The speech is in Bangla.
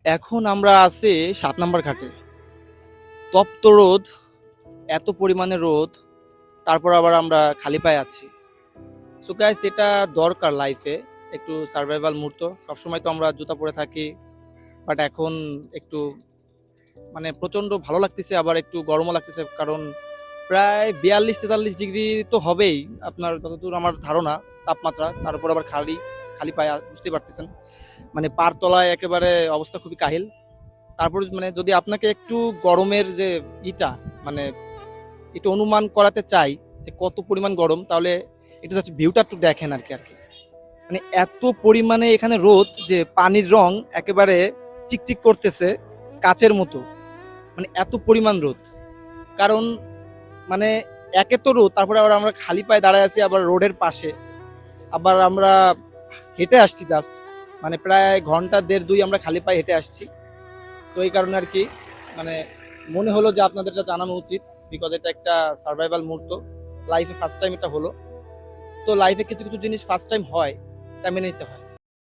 এখন আমরা আছি ৭ নাম্বার ঘাটে। তপ্ত রোদ, এত পরিমাণে রোদ, তারপর আবার আমরা খালি পায়ে আছি। সো গাইস এটা দরকার লাইফে একটু সার্ভাইভাল মুহূর্ত। সবসময় তো আমরা জুতা পরে থাকি। বাট এখন একটু মানে প্রচন্ড ভালো লাগতেছে আবার একটু গরমও লাগতেছে। কারণ প্রায় ৪২-৪৩ ডিগ্রি তো হবেই আপনার যতদূর আমার ধারণা তাপমাত্রা। তার উপর আবার খালি, খালি পায়ে বুঝতেই পারতেছেন। মানে পার তলায় একেবারে অবস্থা খুবই কাহিল। তারপর মানে যদি আপনাকে একটু গরমের যে ইটা মানে একটু অনুমান করাতে চাই যে কত পরিমাণ গরম তাহলে একটু জাস্ট ভিউটা একটু দেখেন আর কি মানে এত পরিমাণে এখানে রোদ যে পানির রং একেবারে চিকচিক করতেছে কাচের মতো মানে এত পরিমাণ রোদ কারণ মানে একে তো রোদ তারপরে আবার আমরা খালি পায়ে দাঁড়ায় আছি আবার রোডের পাশে আবার আমরা হেঁটে আসছি জাস্ট মানে প্রায় ঘন্টা দেড় দুই আমরা খালি পায়ে হেঁটে আসছি তো এই কারণে আর কি মানে মনে হলো যে আপনাদের এটা জানানো উচিত বিকজ এটা একটা সার্ভাইভাল মুহূর্ত লাইফে ফার্স্ট টাইম এটা হলো তো লাইফে কিছু কিছু জিনিস ফার্স্ট টাইম হয় এটা মেনে নিতে হয়